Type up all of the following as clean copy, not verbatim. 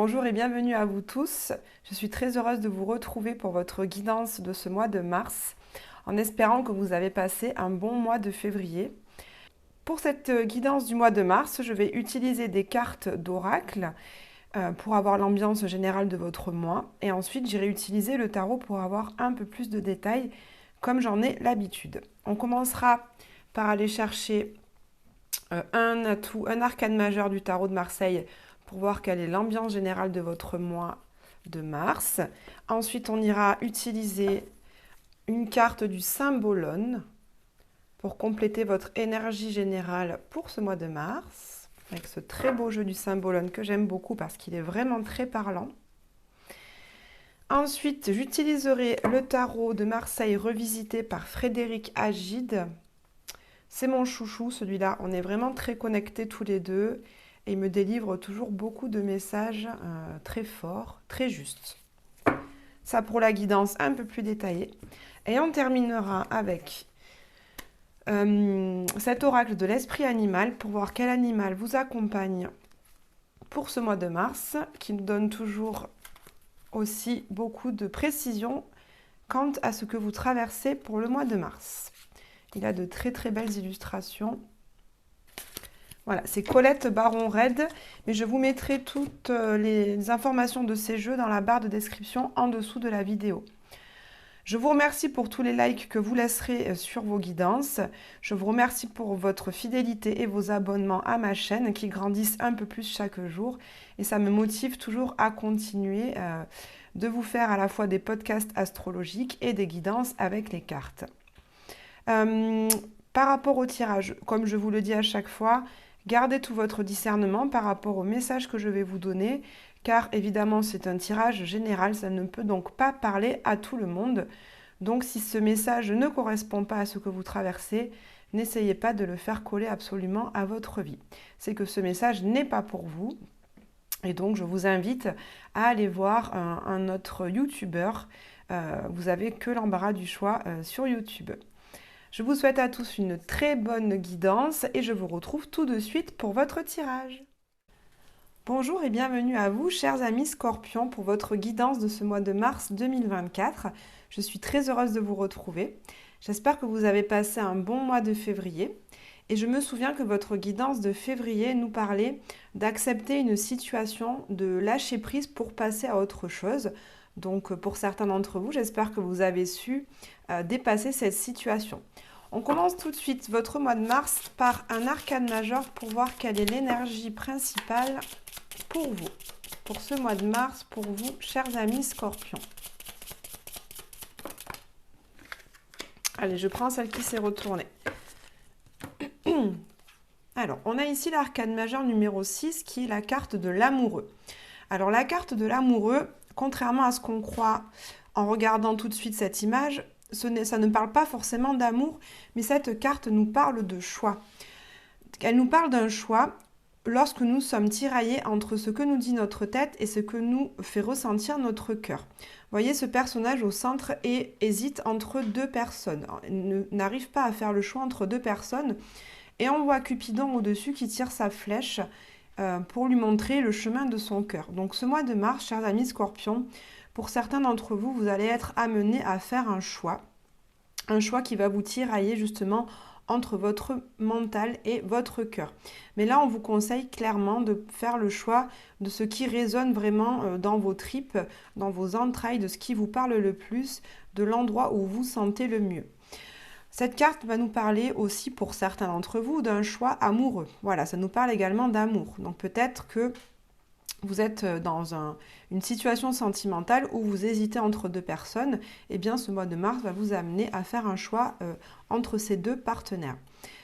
Bonjour et bienvenue à vous tous. Je suis très heureuse de vous retrouver pour votre guidance de ce mois de mars, en espérant que vous avez passé un bon mois de février. Pour cette guidance du mois de mars, je vais utiliser des cartes d'oracle pour avoir l'ambiance générale de votre mois. Et ensuite, j'irai utiliser le tarot pour avoir un peu plus de détails, comme j'en ai l'habitude. On commencera par aller chercher un atout, un arcane majeur du tarot de Marseille pour voir quelle est l'ambiance générale de votre mois de mars. Ensuite, on ira utiliser une carte du Symbolone pour compléter votre énergie générale pour ce mois de mars, avec ce très beau jeu du Symbolone que j'aime beaucoup parce qu'il est vraiment très parlant. Ensuite, j'utiliserai le tarot de Marseille revisité par Frédéric Agide. C'est mon chouchou, celui-là. On est vraiment très connectés tous les deux et il me délivre toujours beaucoup de messages très forts, très justes. Ça pour la guidance un peu plus détaillée. Et on terminera avec cet oracle de l'esprit animal pour voir quel animal vous accompagne pour ce mois de mars, qui nous donne toujours aussi beaucoup de précision quant à ce que vous traversez pour le mois de mars. Il a de très très belles illustrations. Voilà, c'est Colette Baron-Red, mais je vous mettrai toutes les informations de ces jeux dans la barre de description en dessous de la vidéo. Je vous remercie pour tous les likes que vous laisserez sur vos guidances. Je vous remercie pour votre fidélité et vos abonnements à ma chaîne qui grandissent un peu plus chaque jour. Et ça me motive toujours à continuer de vous faire à la fois des podcasts astrologiques et des guidances avec les cartes. Par rapport au tirage, comme je vous le dis à chaque fois, gardez tout votre discernement par rapport au message que je vais vous donner, car évidemment c'est un tirage général, ça ne peut donc pas parler à tout le monde. Donc si ce message ne correspond pas à ce que vous traversez, n'essayez pas de le faire coller absolument à votre vie. C'est que ce message n'est pas pour vous. Et donc je vous invite à aller voir un autre youtubeur. Vous n'avez que l'embarras du choix sur YouTube. Je vous souhaite à tous une très bonne guidance et je vous retrouve tout de suite pour votre tirage. Bonjour et bienvenue à vous, chers amis Scorpions, pour votre guidance de ce mois de mars 2024. Je suis très heureuse de vous retrouver. J'espère que vous avez passé un bon mois de février. Et je me souviens que votre guidance de février nous parlait d'accepter une situation, de lâcher prise pour passer à autre chose. Donc pour certains d'entre vous, j'espère que vous avez su dépasser cette situation. On commence tout de suite votre mois de mars par un arcane majeur pour voir quelle est l'énergie principale pour vous. Pour ce mois de mars, pour vous, chers amis Scorpions. Allez, je prends celle qui s'est retournée. Alors, on a ici l'arcane majeur numéro 6 qui est la carte de l'amoureux. Alors, la carte de l'amoureux, contrairement à ce qu'on croit en regardant tout de suite cette image, ça ne parle pas forcément d'amour, mais cette carte nous parle de choix. Elle nous parle d'un choix lorsque nous sommes tiraillés entre ce que nous dit notre tête et ce que nous fait ressentir notre cœur. Vous voyez ce personnage au centre et hésite entre deux personnes. Il n'arrive pas à faire le choix entre deux personnes. Et on voit Cupidon au-dessus qui tire sa flèche pour lui montrer le chemin de son cœur. Donc ce mois de mars, chers amis Scorpions, pour certains d'entre vous, vous allez être amenés à faire un choix qui va vous tirailler justement entre votre mental et votre cœur. Mais là, on vous conseille clairement de faire le choix de ce qui résonne vraiment dans vos tripes, dans vos entrailles, de ce qui vous parle le plus, de l'endroit où vous sentez le mieux. Cette carte va nous parler aussi, pour certains d'entre vous, d'un choix amoureux. Voilà, ça nous parle également d'amour. Donc peut-être que vous êtes dans une situation sentimentale où vous hésitez entre deux personnes. Eh bien, ce mois de mars va vous amener à faire un choix entre ces deux partenaires.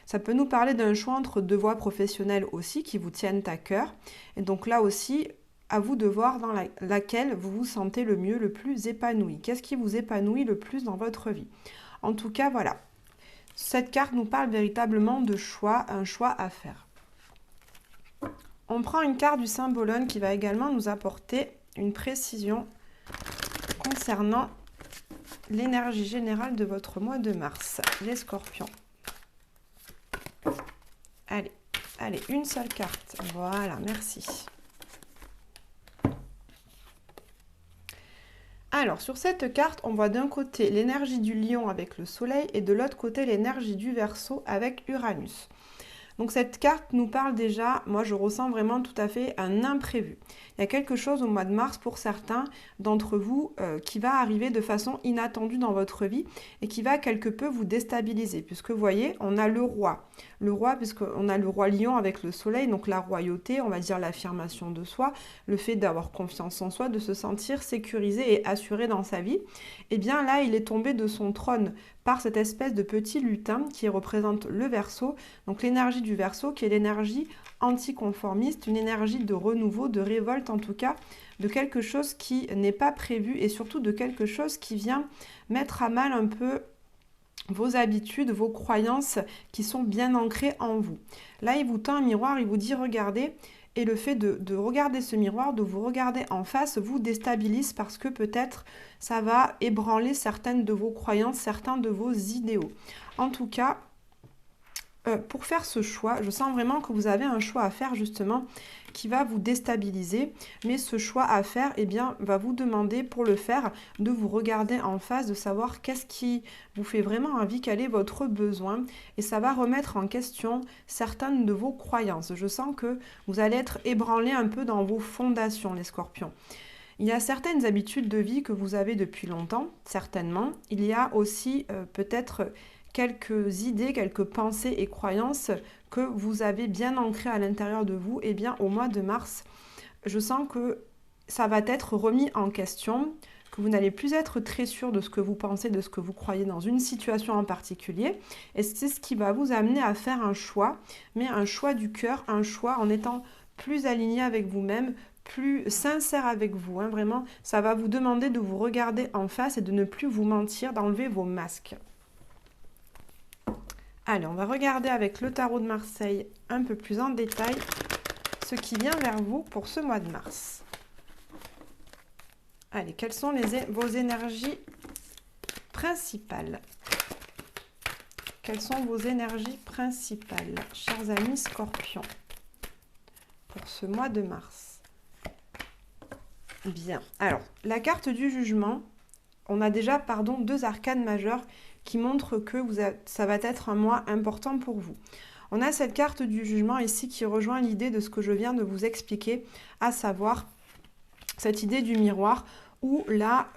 Ça peut nous parler d'un choix entre deux voies professionnelles aussi qui vous tiennent à cœur. Et donc là aussi, à vous de voir dans laquelle vous vous sentez le mieux, le plus épanoui. Qu'est-ce qui vous épanouit le plus dans votre vie? En tout cas, voilà. Cette carte nous parle véritablement de choix, un choix à faire. On prend une carte du Symbolone qui va également nous apporter une précision concernant l'énergie générale de votre mois de mars, les Scorpions. Allez, une seule carte. Voilà, merci. Alors, sur cette carte, on voit d'un côté l'énergie du lion avec le soleil et de l'autre côté l'énergie du Verseau avec Uranus. Donc cette carte nous parle déjà, moi je ressens vraiment tout à fait un imprévu. Il y a quelque chose au mois de mars pour certains d'entre vous qui va arriver de façon inattendue dans votre vie et qui va quelque peu vous déstabiliser. Puisque vous voyez, on a le roi. Le roi, puisqu'on a le roi lion avec le soleil, donc la royauté, on va dire l'affirmation de soi, le fait d'avoir confiance en soi, de se sentir sécurisé et assuré dans sa vie. Et bien là, il est tombé de son trône par cette espèce de petit lutin qui représente le Verseau, donc l'énergie du Verseau qui est l'énergie anticonformiste, une énergie de renouveau, de révolte en tout cas, de quelque chose qui n'est pas prévu et surtout de quelque chose qui vient mettre à mal un peu vos habitudes, vos croyances qui sont bien ancrées en vous. Là, il vous tend un miroir, il vous dit regardez, et le fait de regarder ce miroir, de vous regarder en face, vous déstabilise parce que peut-être ça va ébranler certaines de vos croyances, certains de vos idéaux. En tout cas, pour faire ce choix, je sens vraiment que vous avez un choix à faire justement qui va vous déstabiliser, mais ce choix à faire, eh bien, va vous demander pour le faire de vous regarder en face, de savoir qu'est-ce qui vous fait vraiment envie, quel est votre besoin, et ça va remettre en question certaines de vos croyances. Je sens que vous allez être ébranlé un peu dans vos fondations, les scorpions. Il y a certaines habitudes de vie que vous avez depuis longtemps, certainement. Il y a aussi peut-être quelques idées, quelques pensées et croyances que vous avez bien ancrées à l'intérieur de vous. Et bien au mois de mars, je sens que ça va être remis en question, que vous n'allez plus être très sûr de ce que vous pensez, de ce que vous croyez dans une situation en particulier. Et c'est ce qui va vous amener à faire un choix, mais un choix du cœur, un choix en étant plus aligné avec vous-même, plus sincère avec vous. Vraiment, ça va vous demander de vous regarder en face et de ne plus vous mentir, d'enlever vos masques. Allez, on va regarder avec le tarot de Marseille un peu plus en détail ce qui vient vers vous pour ce mois de mars. Allez, quelles sont vos énergies principales? Quelles sont vos énergies principales, chers amis scorpions, pour ce mois de mars? Bien. Alors, la carte du jugement, on a déjà, deux arcanes majeures qui montrent que ça va être un mois important pour vous. On a cette carte du jugement ici qui rejoint l'idée de ce que je viens de vous expliquer, à savoir cette idée du miroir où là,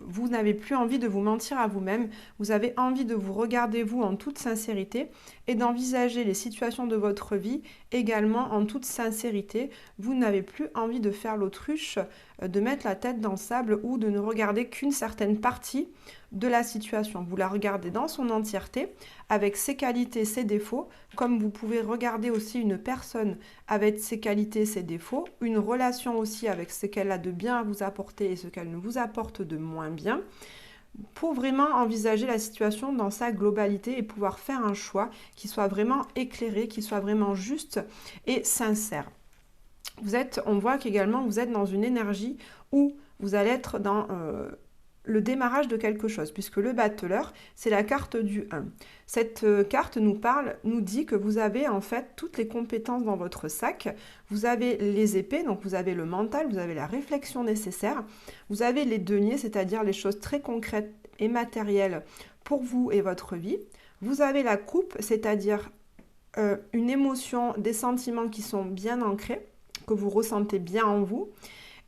vous n'avez plus envie de vous mentir à vous-même, vous avez envie de vous regarder vous en toute sincérité et d'envisager les situations de votre vie également en toute sincérité. Vous n'avez plus envie de faire l'autruche, de mettre la tête dans le sable ou de ne regarder qu'une certaine partie de la situation. Vous la regardez dans son entièreté, avec ses qualités, ses défauts, comme vous pouvez regarder aussi une personne avec ses qualités, ses défauts, une relation aussi avec ce qu'elle a de bien à vous apporter et ce qu'elle ne vous apporte de moins bien, pour vraiment envisager la situation dans sa globalité et pouvoir faire un choix qui soit vraiment éclairé, qui soit vraiment juste et sincère. On voit qu'également vous êtes dans une énergie où vous allez être dans le démarrage de quelque chose, puisque le battleur, c'est la carte du 1. Cette carte nous dit que vous avez en fait toutes les compétences dans votre sac. Vous avez les épées, donc vous avez le mental, vous avez la réflexion nécessaire, vous avez les deniers, c'est-à-dire les choses très concrètes et matérielles pour vous et votre vie. Vous avez la coupe, c'est-à-dire une émotion, des sentiments qui sont bien ancrés, que vous ressentez bien en vous.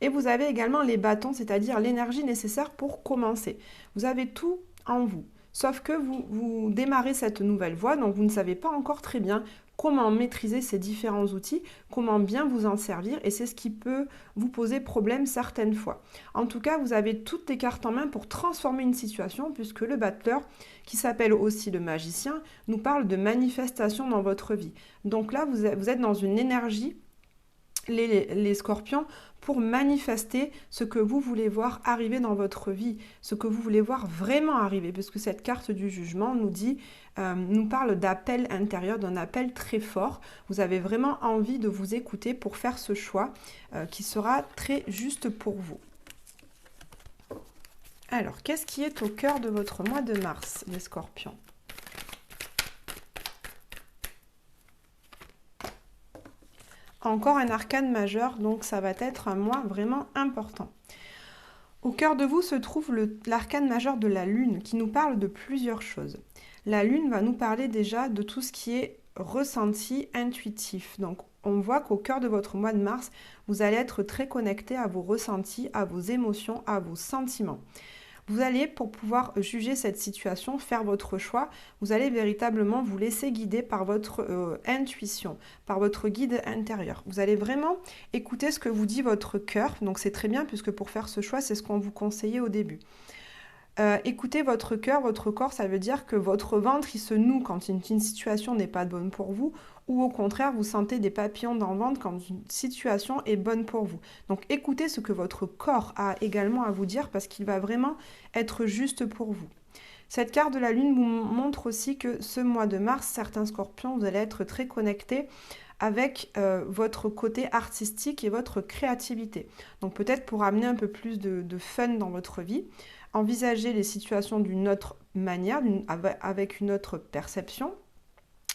Et vous avez également les bâtons, c'est-à-dire l'énergie nécessaire pour commencer. Vous avez tout en vous, sauf que vous démarrez cette nouvelle voie, donc vous ne savez pas encore très bien comment maîtriser ces différents outils, comment bien vous en servir, et c'est ce qui peut vous poser problème certaines fois. En tout cas, vous avez toutes les cartes en main pour transformer une situation, puisque le battleur, qui s'appelle aussi le magicien, nous parle de manifestation dans votre vie. Donc là, vous êtes dans une énergie, les scorpions, pour manifester ce que vous voulez voir arriver dans votre vie, ce que vous voulez voir vraiment arriver, parce que cette carte du jugement nous parle d'appel intérieur, d'un appel très fort. Vous avez vraiment envie de vous écouter pour faire ce choix qui sera très juste pour vous. Alors, qu'est-ce qui est au cœur de votre mois de mars, les scorpions ? Encore un arcane majeur, donc ça va être un mois vraiment important. Au cœur de vous se trouve l'arcane majeur de la Lune qui nous parle de plusieurs choses. La Lune va nous parler déjà de tout ce qui est ressenti intuitif. Donc on voit qu'au cœur de votre mois de mars, vous allez être très connecté à vos ressentis, à vos émotions, à vos sentiments. Vous allez, pour pouvoir juger cette situation, faire votre choix, vous allez véritablement vous laisser guider par votre intuition, par votre guide intérieur. Vous allez vraiment écouter ce que vous dit votre cœur, donc c'est très bien puisque pour faire ce choix, c'est ce qu'on vous conseillait au début. Écoutez votre cœur, votre corps, ça veut dire que votre ventre, il se noue quand une situation n'est pas bonne pour vous, ou au contraire, vous sentez des papillons dans le ventre quand une situation est bonne pour vous. Donc écoutez ce que votre corps a également à vous dire parce qu'il va vraiment être juste pour vous. Cette carte de la Lune vous montre aussi que ce mois de mars, certains scorpions, vous allez être très connectés avec votre côté artistique et votre créativité. Donc peut-être pour amener un peu plus de fun dans votre vie, envisager les situations d'une autre manière, avec une autre perception.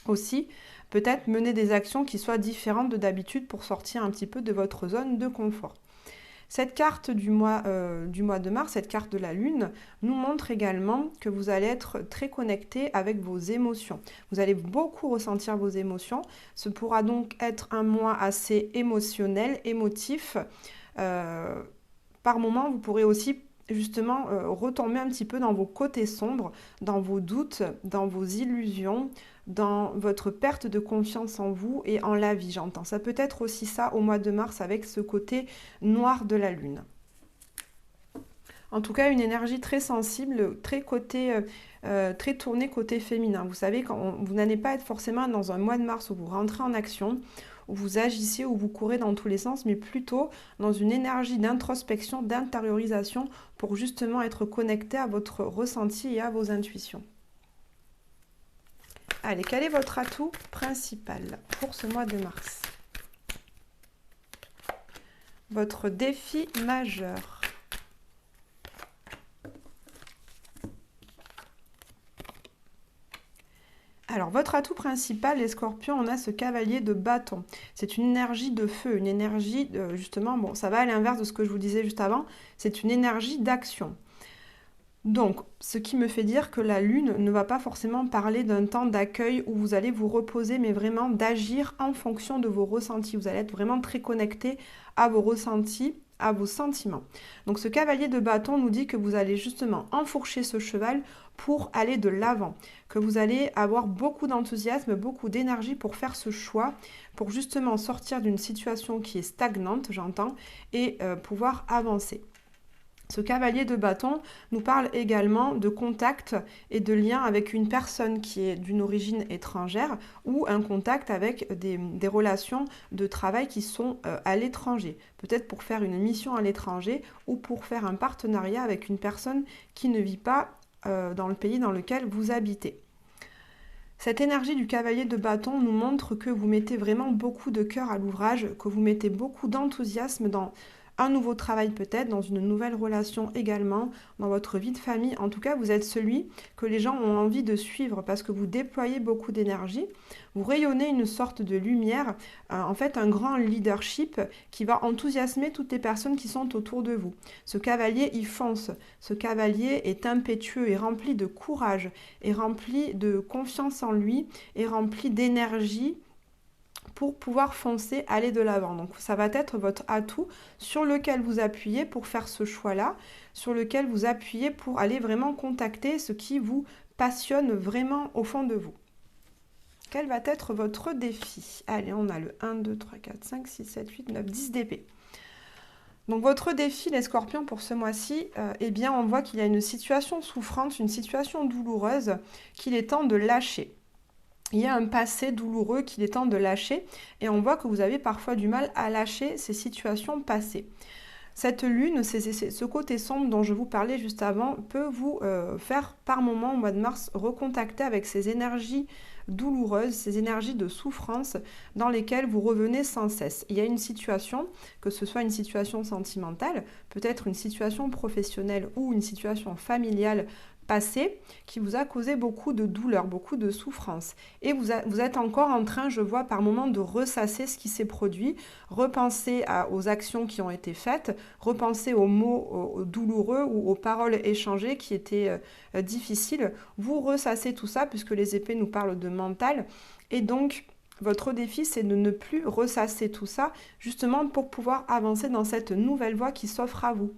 Aussi, peut-être mener des actions qui soient différentes de d'habitude pour sortir un petit peu de votre zone de confort. Cette carte du mois de mars, cette carte de la Lune, nous montre également que vous allez être très connecté avec vos émotions. Vous allez beaucoup ressentir vos émotions. Ce pourra donc être un mois assez émotionnel, émotif. Par moments, vous pourrez aussi justement retomber un petit peu dans vos côtés sombres, dans vos doutes, dans vos illusions, dans votre perte de confiance en vous et en la vie, j'entends. Ça peut être aussi ça au mois de mars avec ce côté noir de la Lune. En tout cas, une énergie très sensible, très tournée côté féminin. Vous savez, vous n'allez pas être forcément dans un mois de mars où vous rentrez en action, où vous agissez, où vous courez dans tous les sens, mais plutôt dans une énergie d'introspection, d'intériorisation pour justement être connecté à votre ressenti et à vos intuitions. Allez, quel est votre atout principal pour ce mois de mars? Votre défi majeur. Alors, votre atout principal, les scorpions, on a ce cavalier de bâton. C'est une énergie de feu, une énergie, justement, bon, ça va à l'inverse de ce que je vous disais juste avant, c'est une énergie d'action. Donc, ce qui me fait dire que la Lune ne va pas forcément parler d'un temps d'accueil où vous allez vous reposer, mais vraiment d'agir en fonction de vos ressentis. Vous allez être vraiment très connecté à vos ressentis, à vos sentiments. Donc, ce cavalier de bâton nous dit que vous allez justement enfourcher ce cheval pour aller de l'avant, que vous allez avoir beaucoup d'enthousiasme, beaucoup d'énergie pour faire ce choix, pour justement sortir d'une situation qui est stagnante, j'entends, et pouvoir avancer. Ce cavalier de bâton nous parle également de contact et de lien avec une personne qui est d'une origine étrangère ou un contact avec des relations de travail qui sont à l'étranger. Peut-être pour faire une mission à l'étranger ou pour faire un partenariat avec une personne qui ne vit pas dans le pays dans lequel vous habitez. Cette énergie du cavalier de bâton nous montre que vous mettez vraiment beaucoup de cœur à l'ouvrage, que vous mettez beaucoup d'enthousiasme dans un nouveau travail peut-être, dans une nouvelle relation également, dans votre vie de famille. En tout cas, vous êtes celui que les gens ont envie de suivre parce que vous déployez beaucoup d'énergie, vous rayonnez une sorte de lumière, en fait un grand leadership qui va enthousiasmer toutes les personnes qui sont autour de vous. Ce cavalier, il fonce. Ce cavalier est impétueux, est rempli de courage, est rempli de confiance en lui, est rempli d'énergie, pour pouvoir foncer, aller de l'avant. Donc ça va être votre atout sur lequel vous appuyez pour faire ce choix-là, sur lequel vous appuyez pour aller vraiment contacter ce qui vous passionne vraiment au fond de vous. Quel va être votre défi? Allez, on a le 1, 2, 3, 4, 5, 6, 7, 8, 9, 10 d'épée. Donc votre défi, les scorpions, pour ce mois-ci, eh bien on voit qu'il y a une situation souffrante, une situation douloureuse qu'il est temps de lâcher. Il y a un passé douloureux qu'il est temps de lâcher et on voit que vous avez parfois du mal à lâcher ces situations passées. Cette lune, ce côté sombre dont je vous parlais juste avant, peut vous faire par moment au mois de mars recontacter avec ces énergies douloureuses, ces énergies de souffrance dans lesquelles vous revenez sans cesse. Il y a une situation, que ce soit une situation sentimentale, peut-être une situation professionnelle ou une situation familiale passé qui vous a causé beaucoup de douleur, beaucoup de souffrance. Et vous êtes encore en train, je vois, par moment de ressasser ce qui s'est produit, repenser aux actions qui ont été faites, repenser aux mots douloureux ou aux paroles échangées qui étaient difficiles. Vous ressassez tout ça puisque les épées nous parlent de mental. Et donc, votre défi, c'est de ne plus ressasser tout ça, justement pour pouvoir avancer dans cette nouvelle voie qui s'offre à vous.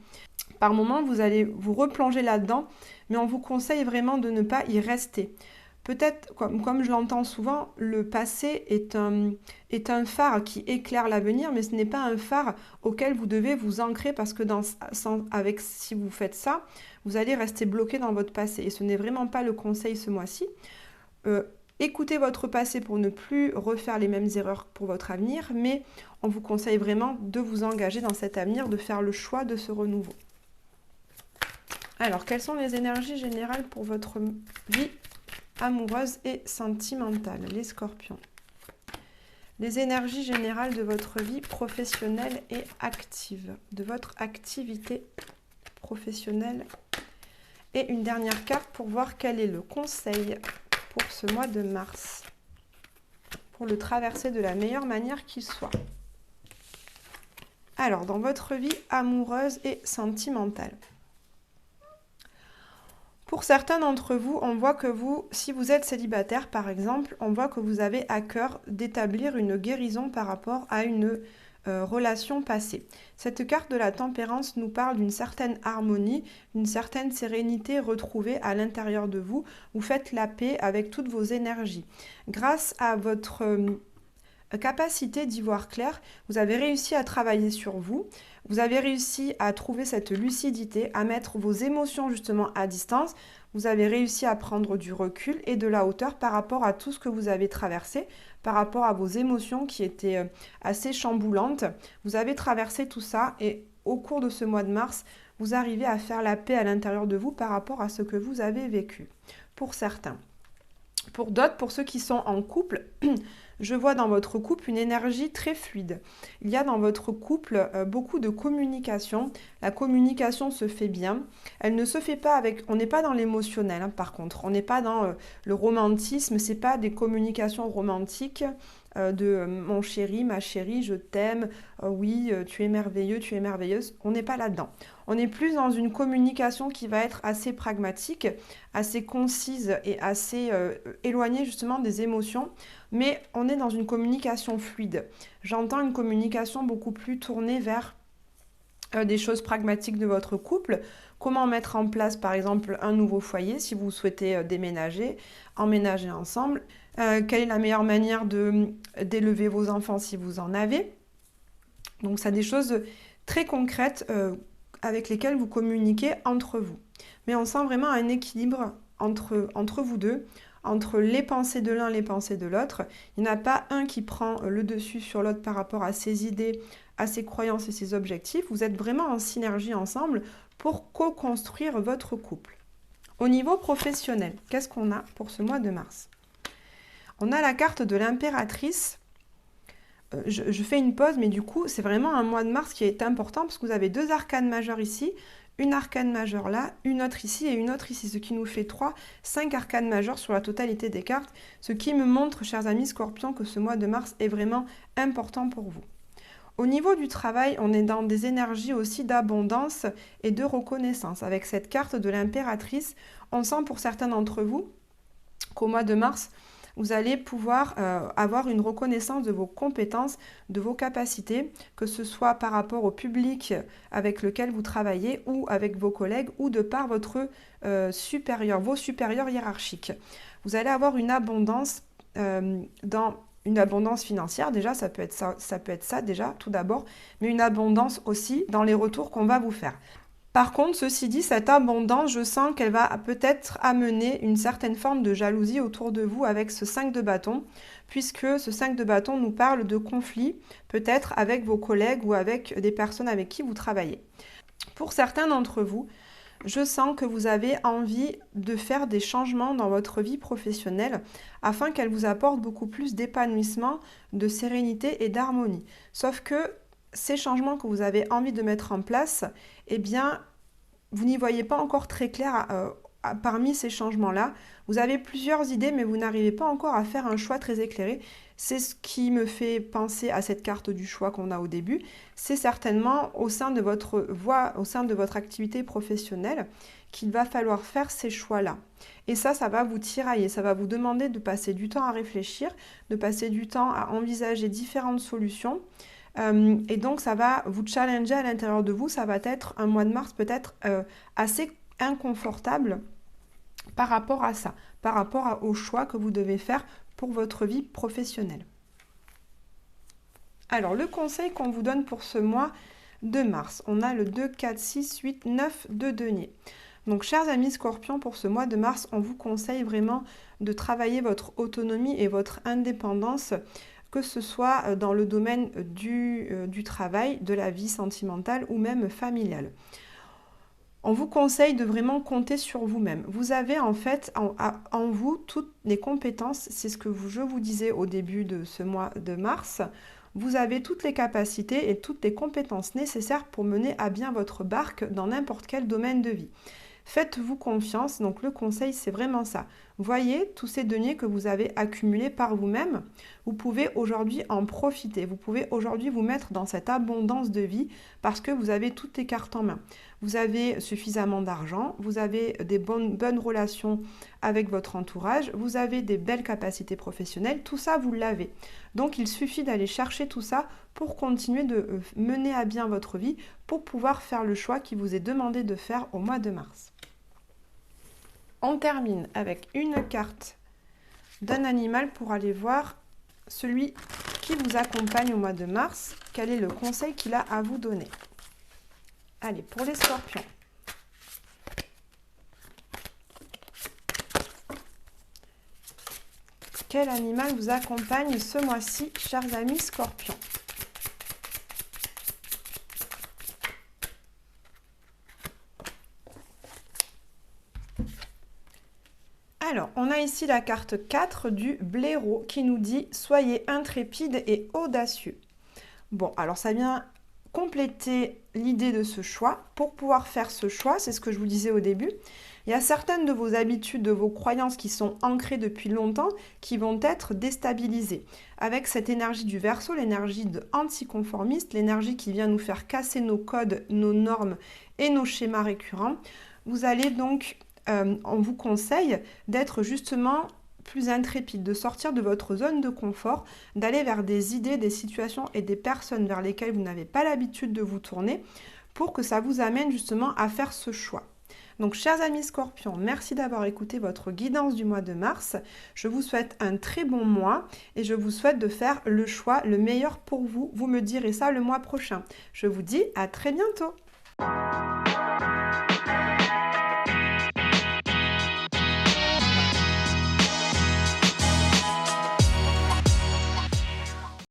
Par moment, vous allez vous replonger là-dedans, mais on vous conseille vraiment de ne pas y rester. Peut-être, comme je l'entends souvent, le passé est un phare qui éclaire l'avenir, mais ce n'est pas un phare auquel vous devez vous ancrer parce que si vous faites ça, vous allez rester bloqué dans votre passé. Et ce n'est vraiment pas le conseil ce mois-ci. Écoutez votre passé pour ne plus refaire les mêmes erreurs pour votre avenir, mais on vous conseille vraiment de vous engager dans cet avenir, de faire le choix de ce renouveau. Alors, quelles sont les énergies générales pour votre vie amoureuse et sentimentale, les scorpions? Les énergies générales de votre vie professionnelle et active, de votre activité professionnelle. Et une dernière carte pour voir quel est le conseil pour ce mois de mars, pour le traverser de la meilleure manière qu'il soit. Alors, dans votre vie amoureuse et sentimentale. Pour certains d'entre vous, on voit que si vous êtes célibataire par exemple, on voit que vous avez à cœur d'établir une guérison par rapport à une relation passée. Cette carte de la tempérance nous parle d'une certaine harmonie, d'une certaine sérénité retrouvée à l'intérieur de vous. Vous faites la paix avec toutes vos énergies. Grâce à votre capacité d'y voir clair, vous avez réussi à travailler sur vous. Vous avez réussi à trouver cette lucidité, à mettre vos émotions justement à distance. Vous avez réussi à prendre du recul et de la hauteur par rapport à tout ce que vous avez traversé, par rapport à vos émotions qui étaient assez chamboulantes. Vous avez traversé tout ça et au cours de ce mois de mars, vous arrivez à faire la paix à l'intérieur de vous par rapport à ce que vous avez vécu. Pour certains. Pour d'autres, pour ceux qui sont en couple, je vois dans votre couple une énergie très fluide. Il y a dans votre couple beaucoup de communication. La communication se fait bien. Elle ne se fait pas avec... On n'est pas dans l'émotionnel, par contre. On n'est pas dans le romantisme. Ce n'est pas des communications romantiques de mon chéri, ma chérie, je t'aime, oui, tu es merveilleux, tu es merveilleuse. On n'est pas là-dedans. On est plus dans une communication qui va être assez pragmatique, assez concise et assez éloignée justement des émotions. Mais on est dans une communication fluide. J'entends une communication beaucoup plus tournée vers des choses pragmatiques de votre couple. Comment mettre en place, par exemple, un nouveau foyer si vous souhaitez déménager, emménager ensemble. Quelle est la meilleure manière d'élever vos enfants si vous en avez. Donc, c'est des choses très concrètes avec lesquelles vous communiquez entre vous. Mais on sent vraiment un équilibre entre vous deux, entre les pensées de l'un et les pensées de l'autre. Il n'y en a pas un qui prend le dessus sur l'autre par rapport à ses idées, à ses croyances et ses objectifs. Vous êtes vraiment en synergie ensemble pour co-construire votre couple. Au niveau professionnel, qu'est-ce qu'on a pour ce mois de mars? On a la carte de l'impératrice. Je fais une pause, mais du coup, c'est vraiment un mois de mars qui est important parce que vous avez deux arcanes majeures ici, une arcane majeure là, une autre ici et une autre ici, ce qui nous fait 5 arcanes majeures sur la totalité des cartes, ce qui me montre, chers amis scorpions, que ce mois de mars est vraiment important pour vous. Au niveau du travail, on est dans des énergies aussi d'abondance et de reconnaissance. Avec cette carte de l'impératrice, on sent pour certains d'entre vous qu'au mois de mars, vous allez pouvoir avoir une reconnaissance de vos compétences, de vos capacités, que ce soit par rapport au public avec lequel vous travaillez ou avec vos collègues ou de par votre supérieur, vos supérieurs hiérarchiques. Vous allez avoir une abondance une abondance financière, déjà, ça peut être ça déjà, tout d'abord, mais une abondance aussi dans les retours qu'on va vous faire. Par contre, ceci dit, cette abondance, je sens qu'elle va peut-être amener une certaine forme de jalousie autour de vous avec ce 5 de bâton, puisque ce 5 de bâton nous parle de conflits, peut-être avec vos collègues ou avec des personnes avec qui vous travaillez. Pour certains d'entre vous, je sens que vous avez envie de faire des changements dans votre vie professionnelle afin qu'elle vous apporte beaucoup plus d'épanouissement, de sérénité et d'harmonie. Sauf que ces changements que vous avez envie de mettre en place, eh bien, vous n'y voyez pas encore très clair parmi ces changements-là. Vous avez plusieurs idées, mais vous n'arrivez pas encore à faire un choix très éclairé. C'est ce qui me fait penser à cette carte du choix qu'on a au début. C'est certainement au sein de votre voie, au sein de votre activité professionnelle qu'il va falloir faire ces choix-là. Et ça va vous tirailler, ça va vous demander de passer du temps à réfléchir, de passer du temps à envisager différentes solutions. Et donc, ça va vous challenger à l'intérieur de vous. Ça va être un mois de mars peut-être assez inconfortable par rapport à ça, par rapport au choix que vous devez faire pour votre vie professionnelle. Alors, le conseil qu'on vous donne pour ce mois de mars, on a le 2, 4, 6, 8, 9 de denier. Donc, chers amis Scorpions, pour ce mois de mars, on vous conseille vraiment de travailler votre autonomie et votre indépendance, que ce soit dans le domaine du travail, de la vie sentimentale ou même familiale. On vous conseille de vraiment compter sur vous-même. Vous avez en fait en vous toutes les compétences, c'est ce que je vous disais au début de ce mois de mars. Vous avez toutes les capacités et toutes les compétences nécessaires pour mener à bien votre barque dans n'importe quel domaine de vie. Faites-vous confiance, donc le conseil c'est vraiment ça. Voyez tous ces deniers que vous avez accumulés par vous-même, vous pouvez aujourd'hui en profiter, vous pouvez aujourd'hui vous mettre dans cette abondance de vie parce que vous avez toutes les cartes en main. Vous avez suffisamment d'argent, vous avez des bonnes relations avec votre entourage, vous avez des belles capacités professionnelles, tout ça vous l'avez. Donc il suffit d'aller chercher tout ça pour continuer de mener à bien votre vie, pour pouvoir faire le choix qui vous est demandé de faire au mois de mars. On termine avec une carte d'un animal pour aller voir celui qui vous accompagne au mois de mars. Quel est le conseil qu'il a à vous donner? Allez, pour les scorpions. Quel animal vous accompagne ce mois-ci, chers amis scorpions? Alors, on a ici la carte 4 du blaireau qui nous dit « Soyez intrépide et audacieux ». Bon, alors ça vient compléter l'idée de ce choix. Pour pouvoir faire ce choix, c'est ce que je vous disais au début, il y a certaines de vos habitudes, de vos croyances qui sont ancrées depuis longtemps, qui vont être déstabilisées. Avec cette énergie du Verseau, l'énergie de anticonformiste, l'énergie qui vient nous faire casser nos codes, nos normes et nos schémas récurrents, vous allez donc... on vous conseille d'être justement plus intrépide, de sortir de votre zone de confort, d'aller vers des idées, des situations et des personnes vers lesquelles vous n'avez pas l'habitude de vous tourner pour que ça vous amène justement à faire ce choix. Donc, chers amis scorpions, merci d'avoir écouté votre guidance du mois de mars. Je vous souhaite un très bon mois et je vous souhaite de faire le choix le meilleur pour vous. Vous me direz ça le mois prochain. Je vous dis à très bientôt.